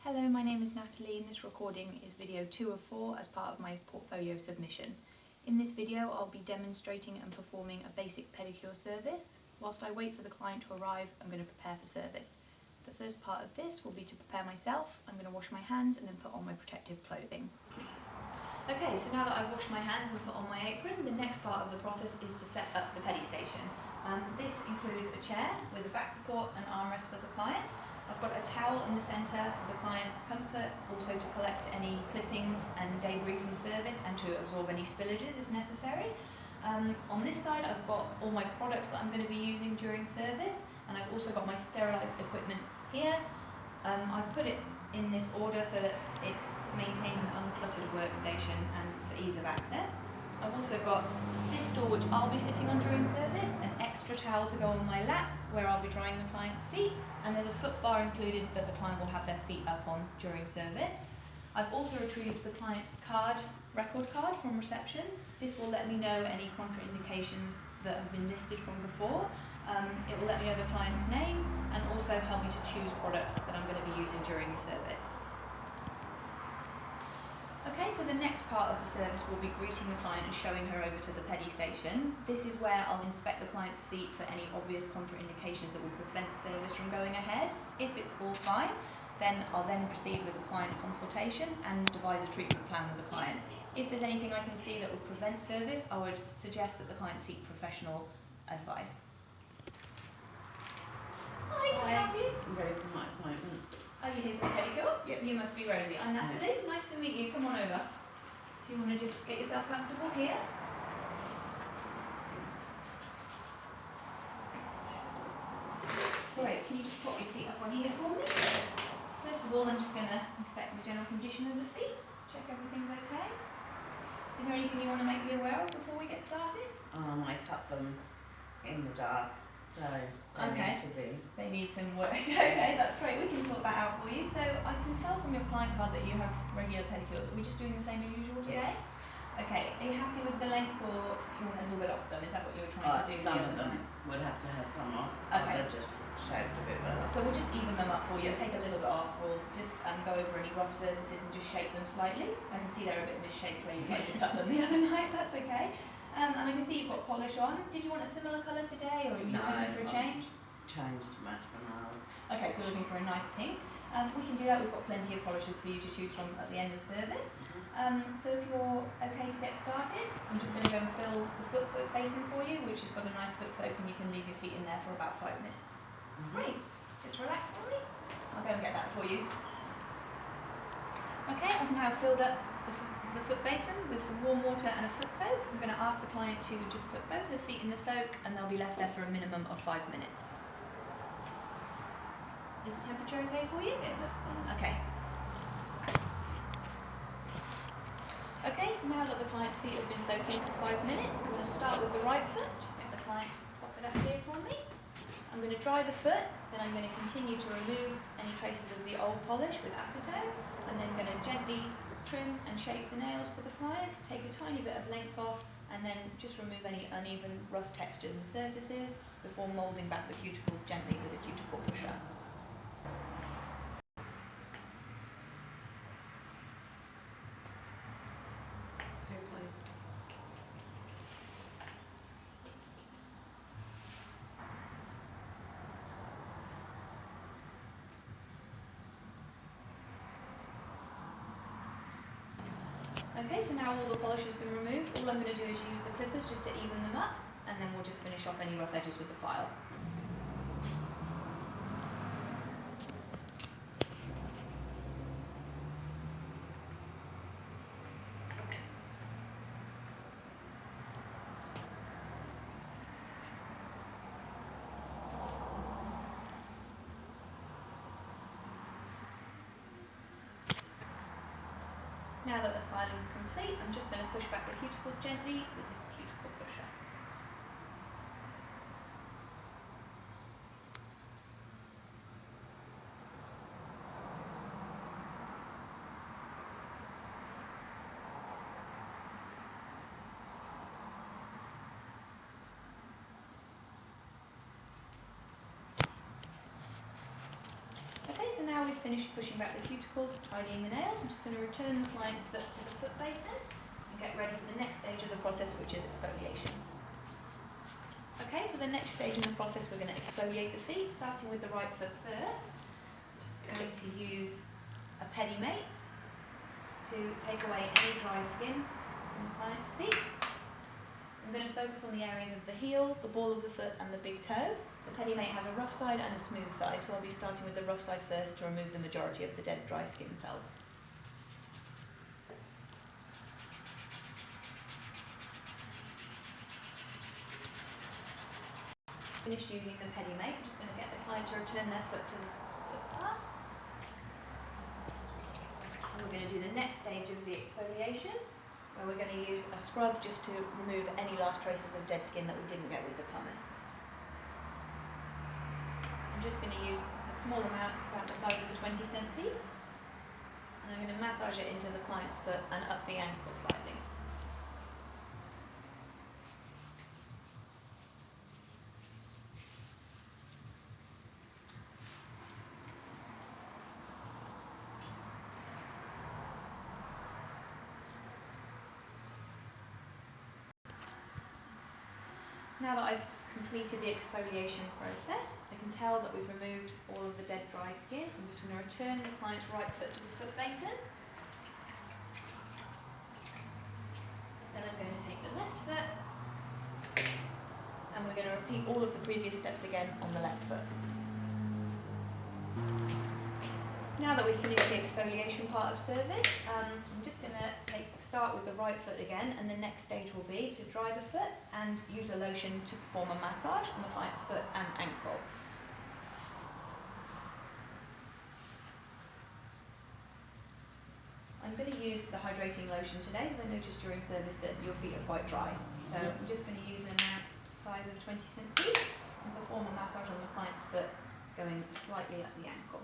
Hello, my name is Natalie and this recording is video 2 of 4 as part of my portfolio submission. In this video I'll be demonstrating and performing a basic pedicure service. Whilst I wait for the client to arrive, I'm going to prepare for service. The first part of this will be to prepare myself. I'm going to wash my hands and then put on my protective clothing. Okay, so now that I've washed my hands and put on my apron, the next part of the process is to set up the pedi station. This includes a chair with a back support and armrest for the client. I've got a towel in the centre for the client's comfort, also to collect any clippings and debris from service and to absorb any spillages if necessary. On this side I've got all my products that I'm going to be using during service, and I've also got my sterilised equipment here. I've put it in this order so that it maintains an uncluttered workstation and for ease of access. I've also got this stool which I'll be sitting on during service, an extra towel to go on my lap where I'll be drying the client's feet, and there's a foot bar included that the client will have their feet up on during service. I've also retrieved the client's record card from reception. This will let me know any contraindications that have been listed from before. It will let me know the client's name and also help me to choose products that I'm going to be using during the service. Okay, so the next part of the service will be greeting the client and showing her over to the pedi station. This is where I'll inspect the client's feet for any obvious contraindications that would prevent service from going ahead. If it's all fine, then I'll then proceed with the client consultation and devise a treatment plan with the client. If there's anything I can see that would prevent service, I would suggest that the client seek professional advice. Hi, can I help you? I'm ready for my appointment. Are you here for a pedicure? Yep. You must be Rosie. I'm Natalie. Nice to meet you. Come on over. If you want to just get yourself comfortable here. Great. Can you just pop your feet up on here for me? First of all, I'm just going to inspect the general condition of the feet. Check everything's okay. Is there anything you want to make me aware of before we get started? I cut them in the dark, so They need some work. Okay, that's great. We can sort that out for you. So I can tell from your client card that you have regular pedicures. Are we just doing the same as usual today? Yes. Okay. Are you happy with the length, or you want a little bit off them? Is that what you were trying to do? Some of them would have to have some off. Okay. They're just shaped a bit better. So we'll just even them up for you. Yep. Take a little bit off. We'll just go over any rough surfaces and just shape them slightly. I can see they're a bit misshaped where you tried to cut them the other night. That's okay. And I can see you've got polish on. Did you want a similar colour today, or are you looking for a change? Change to match my nails. Okay, so we're looking for a nice pink. We can do that. We've got plenty of polishes for you to choose from at the end of service. So if you're okay to get started, I'm just going to go and fill the foot basin for you, which has got a nice foot soak, and you can leave your feet in there for about 5 minutes. Great. Just relax for me. I'll go and get that for you. Okay, I've now filled up the foot basin with some warm water and a foot soak. I'm going to ask the client to just put both their feet in the soak, and they'll be left there for a minimum of 5 minutes. Is the temperature okay for you? Yeah, that's fine. Okay. Okay, now that the client's feet have been soaking for 5 minutes, I'm going to start with the right foot. Just get the client to pop it up here for me. I'm going to dry the foot, then I'm going to continue to remove any traces of the old polish with acetone, and then going to gently trim and shape the nails for the client, take a tiny bit of length off, and then just remove any uneven, rough textures and surfaces before moulding back the cuticles gently with a cuticle pusher. Okay, so now all the polish has been removed. All I'm going to do is use the clippers just to even them up, and then we'll just finish off any rough edges with the file. Now that the filing is complete, I'm just going to push back the cuticles gently with this cuticle pusher. Okay, so now now we've finished pushing back the cuticles, tidying the nails, I'm just going to return the client's foot to the foot basin and get ready for the next stage of the process, which is exfoliation. Okay, so the next stage in the process, we're going to exfoliate the feet, starting with the right foot first. Just going to use a Pedimate to take away any dry skin from the client's feet. I'm going to focus on the areas of the heel, the ball of the foot and the big toe. The Pedimate has a rough side and a smooth side, so I'll be starting with the rough side first to remove the majority of the dead dry skin cells. Finished using the Pedimate, I'm just going to get the client to return their foot to the foot path. And we're going to do the next stage of the exfoliation, where we're going to use a scrub just to remove any last traces of dead skin that we didn't get with the pumice. I'm just going to use a small amount, about the size of a 20-cent piece, and I'm going to massage it into the client's foot and up the ankle slightly. Now that I've completed the exfoliation process, I can tell that we've removed all of the dead dry skin. I'm just going to return the client's right foot to the foot basin. Then I'm going to take the left foot, and we're going to repeat all of the previous steps again on the left foot. Now that we've finished the exfoliation part of service, I'm just going to start with the right foot again, and the next stage will be to dry the foot and use a lotion to perform a massage on the client's foot and ankle. I'm going to use the hydrating lotion today, because I noticed during service that your feet are quite dry. So I'm just going to use an amount the size of a 20-cent piece and perform a massage on the client's foot, going slightly up the ankle.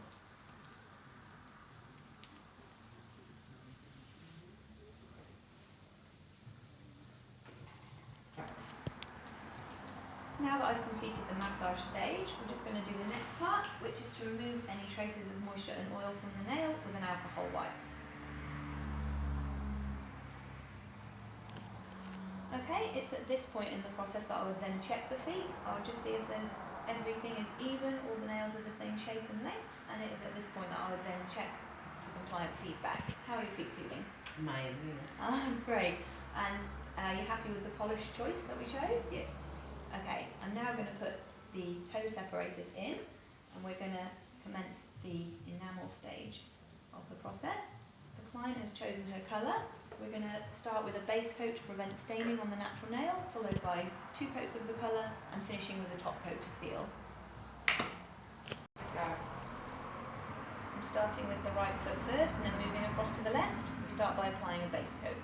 Now that I've completed the massage stage, we're just going to do the next part, which is to remove any traces of moisture and oil from the nail with an alcohol wipe. Okay, it's at this point in the process that I would then check the feet. I'll just see if everything is even, all the nails are the same shape and length, and it is at this point that I would then check for some client feedback. How are your feet feeling? Amazing. Great. And are you happy with the polish choice that we chose? Yes. Okay, I'm now going to put the toe separators in, and we're going to commence the enamel stage of the process. The client has chosen her colour. We're going to start with a base coat to prevent staining on the natural nail, followed by 2 coats of the colour, and finishing with a top coat to seal. I'm starting with the right foot first, and then moving across to the left. We start by applying a base coat.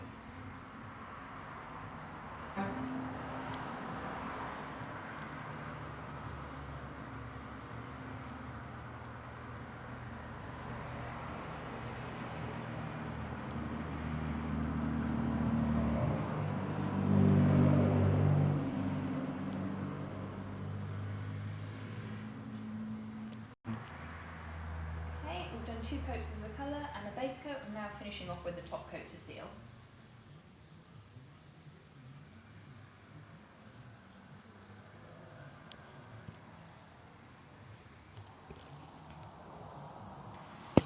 We've done 2 coats of the colour and a base coat, and now finishing off with the top coat to seal.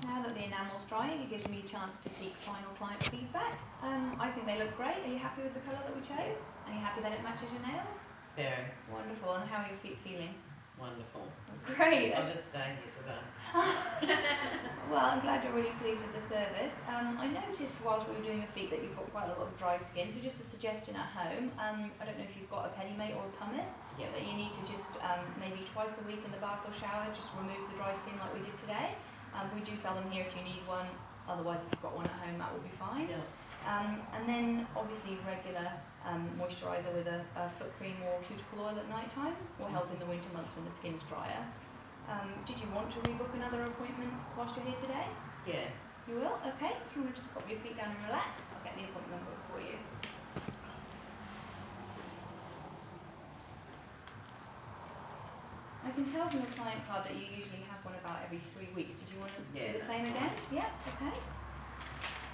Now that the enamel's drying, it gives me a chance to seek final client feedback. I think they look great. Are you happy with the colour that we chose? Yes. Are you happy that it matches your nails? Very. Wonderful. And how are your feet feeling? Wonderful. Great. I'll just stay here today. Well, I'm glad you're really pleased with the service. I noticed whilst we were doing your feet that you've got quite a lot of dry skin, so just a suggestion at home, I don't know if you've got a Pedimate or a pumice, Yeah. but you need to just maybe twice a week in the bath or shower, just remove the dry skin like we did today. We do sell them here if you need one, otherwise if you've got one at home that will be fine. Yeah. And then obviously regular moisturiser with a foot cream or cuticle oil at night time will help in the winter months when the skin's drier. Did you want to rebook another appointment whilst you're here today? Yeah. You will? Okay. If you want to just pop your feet down and relax, I'll get the appointment booked for you. I can tell from the client card that you usually have one about every 3 weeks. Did you want to Yeah, do the that's same fine. again? Yeah, okay.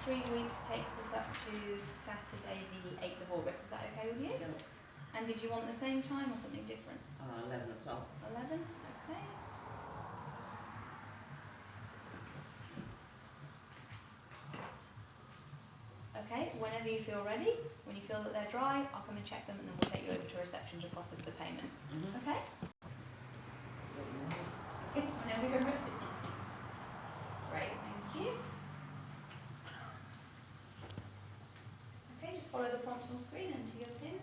3 weeks takes us up to Saturday the 8th of August. Is that okay with you? Yep. And did you want the same time or something different? 11 o'clock. 11? Okay. Okay, whenever you feel ready, when you feel that they're dry, I'll come and check them and then we'll take you over to reception to process the payment. Okay? Whenever you're ready. Great, thank you. Okay, just follow the prompts on screen, enter your PIN.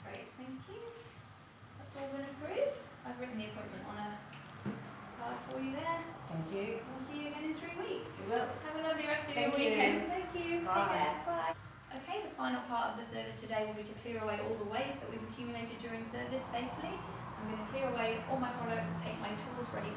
Great, thank you. That's all been approved. I've written the appointment on a card for you there. Thank you. We'll see you again in 3 weeks. You will. Have a lovely rest of Thank your you. weekend. Thank you. Bye. Take care. Bye. Okay, the final part of the service today will be to clear away all the waste that we've accumulated during service safely. I'm going to clear away all my products, take my tools ready